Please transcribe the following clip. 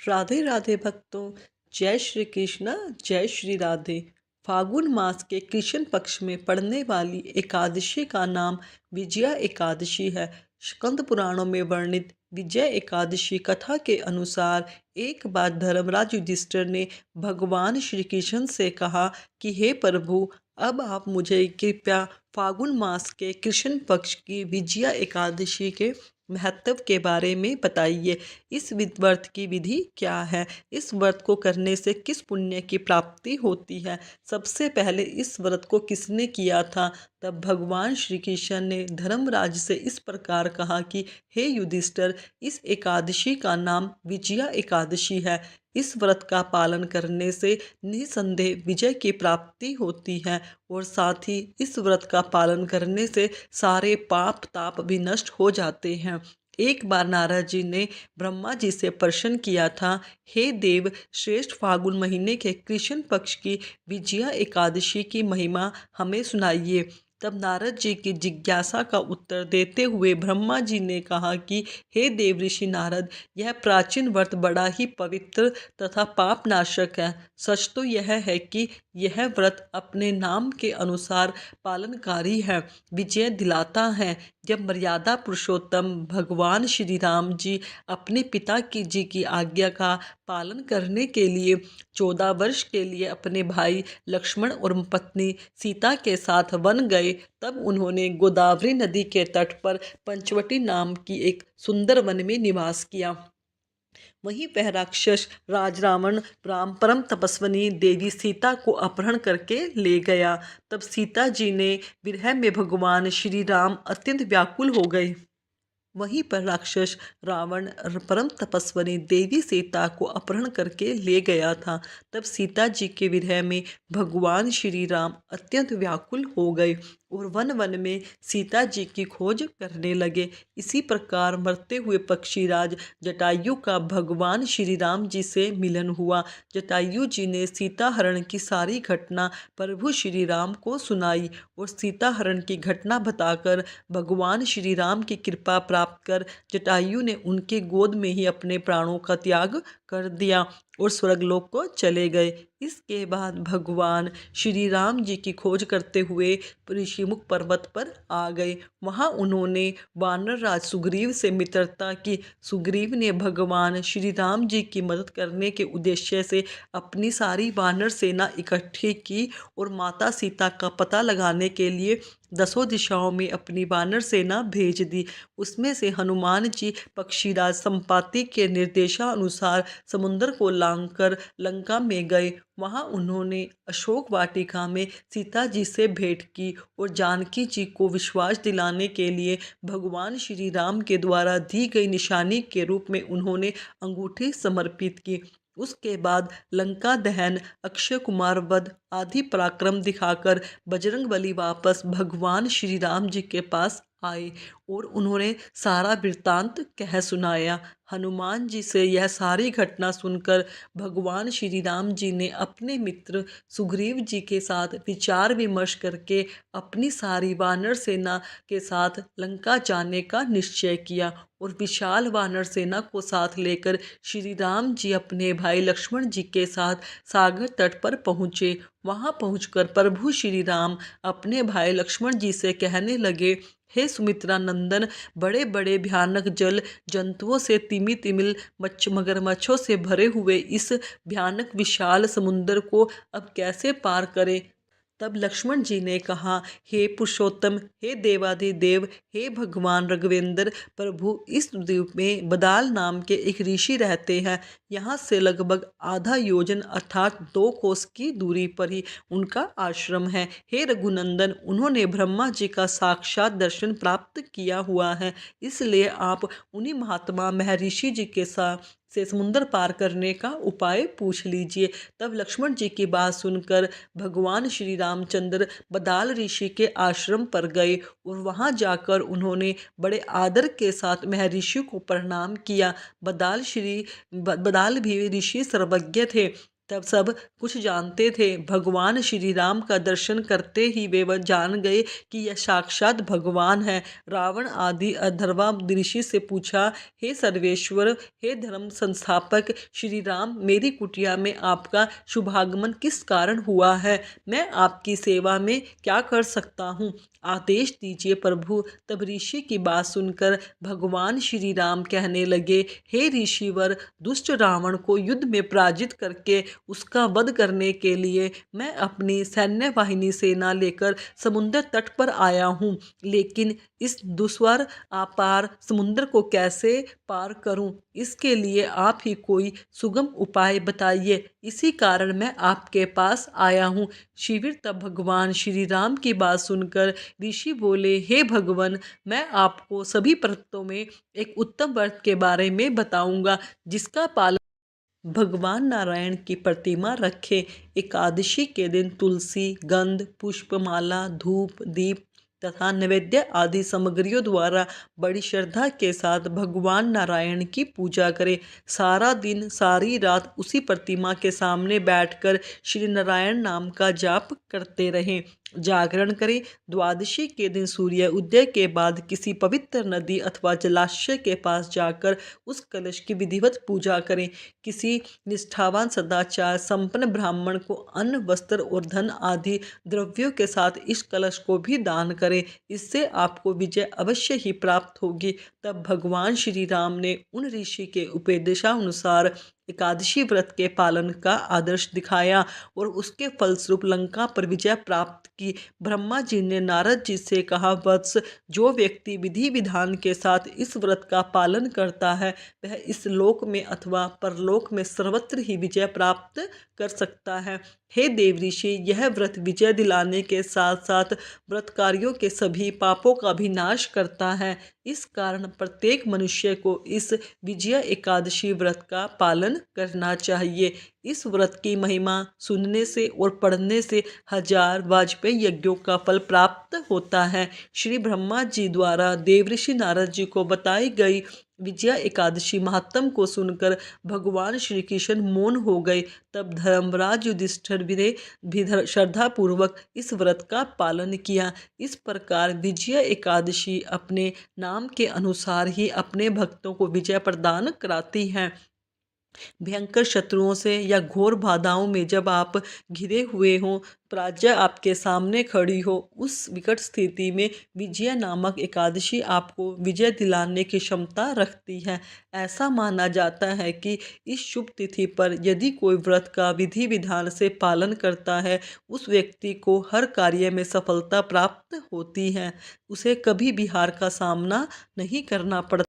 राधे राधे भक्तों। जय श्री कृष्ण। जय श्री राधे। फागुन मास के कृष्ण पक्ष में पड़ने वाली एकादशी का नाम विजया एकादशी है। स्कंद पुराणों में वर्णित विजय एकादशी कथा के अनुसार एक बार धर्मराज युधिष्ठिर ने भगवान श्री कृष्ण से कहा कि हे प्रभु, अब आप मुझे कृपया फागुन मास के कृष्ण पक्ष की विजया एकादशी के महत्व के बारे में बताइए। इस व्रत की विधि क्या है? इस व्रत को करने से किस पुण्य की प्राप्ति होती है? सबसे पहले इस व्रत को किसने किया था? तब भगवान श्री कृष्ण ने धर्मराज से इस प्रकार कहा कि हे युधिष्ठिर, इस एकादशी का नाम विजया एकादशी है। इस व्रत का पालन करने से निसंदेह विजय की प्राप्ति होती है और साथ ही इस व्रत का पालन करने से सारे पाप ताप भी नष्ट हो जाते हैं। एक बार नारद जी ने ब्रह्मा जी से प्रश्न किया था, हे देव श्रेष्ठ, फागुन महीने के कृष्ण पक्ष की विजया एकादशी की महिमा हमें सुनाइए। तब नारद जी की जिज्ञासा का उत्तर देते हुए ब्रह्मा जी ने कहा कि हे देव ऋषि नारद, यह प्राचीन व्रत बड़ा ही पवित्र तथा पापनाशक है। सच तो यह है कि यह व्रत अपने नाम के अनुसार पालनकारी है, विजय दिलाता है। जब मर्यादा पुरुषोत्तम भगवान श्री राम जी अपने पिता जी की आज्ञा का पालन करने के लिए 14 वर्ष के लिए अपने भाई लक्ष्मण और पत्नी सीता के साथ वन गए, तब उन्होंने गोदावरी नदी के तट पर पंचवटी नाम की एक सुंदर वन में निवास किया। वहीं वह राक्षस राज रावण राम परम तपस्विनी देवी सीता को अपहरण करके ले गया। तब सीता जी ने विरह में भगवान श्री राम अत्यंत व्याकुल हो गए। वहीं पर राक्षस रावण परम तपस्विनी देवी सीता को अपहरण करके ले गया था। तब सीता जी के विरह में भगवान श्री राम अत्यंत व्याकुल हो गए और वन वन में सीता जी की खोज करने लगे। इसी प्रकार मरते हुए पक्षीराज जटायु का भगवान श्री राम जी से मिलन हुआ। जटायु जी ने सीता हरण की सारी घटना प्रभु श्री राम को सुनाई और सीता हरण की घटना बताकर भगवान श्री राम की कृपा प्राप्त कर जटायु ने उनके गोद में ही अपने प्राणों का त्याग कर दिया और स्वर्गलोक को चले गए। इसके बाद भगवान श्री राम जी की खोज करते हुए ऋषिमुख पर्वत पर आ गए। वहां उन्होंने वानर राज सुग्रीव से मित्रता की। सुग्रीव ने भगवान श्री राम जी की मदद करने के उद्देश्य से अपनी सारी वानर सेना इकट्ठी की और माता सीता का पता लगाने के लिए 10 दिशाओं में अपनी वानर सेना भेज दी। उसमें से हनुमान जी पक्षीराज संपाति के निर्देशानुसार समुद्र को लांघकर लंका में गए। वहां उन्होंने अशोक वाटिका में सीता जी से भेंट की और जानकी जी को विश्वास दिलाने के लिए भगवान श्री राम के द्वारा दी गई निशानी के रूप में उन्होंने अंगूठी समर्पित की। उसके बाद लंका दहन, अक्षय कुमार वध आदि पराक्रम दिखाकर बजरंगबली वापस भगवान श्री राम जी के पास आए और उन्होंने सारा वृत्तांत कह सुनाया। हनुमान जी से यह सारी घटना सुनकर भगवान श्री राम जी ने अपने मित्र सुग्रीव जी के साथ विचार विमर्श करके अपनी सारी वानर सेना के साथ लंका जाने का निश्चय किया और विशाल वानर सेना को साथ लेकर श्री राम जी अपने भाई लक्ष्मण जी के साथ सागर तट पर पहुँचे। वहां पहुंचकर प्रभु श्री राम अपने भाई लक्ष्मण जी से कहने लगे, हे सुमित्रा नंदन, बड़े बड़े भयानक जल जंतुओं से तिमी तिमिल मगरमच्छों से भरे हुए इस भयानक विशाल समुद्र को अब कैसे पार करें? तब लक्ष्मण जी ने कहा, हे पुरुषोत्तम, हे देवाधिदेव, हे भगवान रघुवेंद्र प्रभु, इस द्वीप में बदाल नाम के एक ऋषि रहते हैं। यहाँ से लगभग आधा योजन अर्थात 2 कोस की दूरी पर ही उनका आश्रम है। हे रघुनंदन, उन्होंने ब्रह्मा जी का साक्षात दर्शन प्राप्त किया हुआ है, इसलिए आप उन्हीं महात्मा महर्षि जी के साथ से समुद्र पार करने का उपाय पूछ लीजिए। तब लक्ष्मण जी की बात सुनकर भगवान श्री रामचंद्र बदाल ऋषि के आश्रम पर गए और वहां जाकर उन्होंने बड़े आदर के साथ महर्षि को प्रणाम किया। बदाल भी ऋषि सर्वज्ञ थे। तब सब कुछ जानते थे। भगवान श्री राम का दर्शन करते ही वे वह जान गए कि यह साक्षात भगवान है। रावण आदि अथर्वा ऋषि से पूछा, हे सर्वेश्वर, हे धर्म संस्थापक श्री राम, मेरी कुटिया में आपका शुभागमन किस कारण हुआ है? मैं आपकी सेवा में क्या कर सकता हूँ? आदेश दीजिए प्रभु। तब ऋषि की बात सुनकर भगवान श्री राम कहने लगे, हे ऋषिवर, दुष्ट रावण को युद्ध में पराजित करके उसका वध करने के लिए मैं अपनी सैन्य वाहिनी सेना लेकर समुद्र तट पर आया हूँ, लेकिन इस दुश्वार अपार समुद्र को कैसे पार करूँ? इसके लिए आप ही कोई सुगम उपाय बताइए। इसी कारण मैं आपके पास आया हूँ। शिविर तब भगवान श्री राम की बात सुनकर ऋषि बोले, हे भगवान, मैं आपको सभी परतों में एक उत्तम व्रत के बारे में बताऊंगा, जिसका पालन भगवान नारायण की प्रतिमा रखें। एकादशी के दिन तुलसी, गंध, पुष्पमाला, धूप, दीप तथा नैवेद्य आदि सामग्रियों द्वारा बड़ी श्रद्धा के साथ भगवान नारायण की पूजा करें। सारा दिन सारी रात उसी प्रतिमा के सामने बैठकर श्री नारायण नाम का जाप करते रहें। जागरण करें। द्वादशी के दिन सूर्य उदय के बाद किसी पवित्र नदी अथवा जलाशय के पास जाकर उस कलश की विधिवत पूजा करें। किसी निष्ठावान सदाचार संपन्न ब्राह्मण को अन्न, वस्त्र और धन आदि द्रव्यों के साथ इस कलश को भी दान करें। इससे आपको विजय अवश्य ही प्राप्त होगी। तब भगवान श्री राम ने उन ऋषि के उपदेशानुसार एकादशी व्रत के पालन का आदर्श दिखाया और उसके फलस्वरूप लंका पर विजय प्राप्त की। ब्रह्मा जी ने नारद जी से कहा, वत्स, जो व्यक्ति विधि विधान के साथ इस व्रत का पालन करता है वह इस लोक में अथवा परलोक में सर्वत्र ही विजय प्राप्त कर सकता है। हे देव ऋषि, यह व्रत विजय दिलाने के साथ साथ व्रतकारियों के सभी पापों का भी नाश करता है। इस कारण प्रत्येक मनुष्य को इस विजया एकादशी व्रत का पालन करना चाहिए। इस व्रत की महिमा सुनने से और पढ़ने से 1000 वाजपेयी यज्ञों का फल प्राप्त होता है। श्री ब्रह्मा जी द्वारा देवऋषि नारद जी को बताई गई विजया एकादशी महात्म को सुनकर भगवान श्री कृष्ण मौन हो गए। तब धर्मराज युधिष्ठिर ने भी श्रद्धापूर्वक इस व्रत का पालन किया। इस प्रकार विजया एकादशी अपने नाम के अनुसार ही अपने भक्तों को विजय प्रदान कराती है। भयंकर शत्रुओं से या घोर बाधाओं में जब आप घिरे हुए हों, पराजय आपके सामने खड़ी हो, उस विकट स्थिति में विजया नामक एकादशी आपको विजय दिलाने की क्षमता रखती है। ऐसा माना जाता है कि इस शुभ तिथि पर यदि कोई व्रत का विधि विधान से पालन करता है, उस व्यक्ति को हर कार्य में सफलता प्राप्त होती है। उसे कभी भी हार का सामना नहीं करना पड़ता।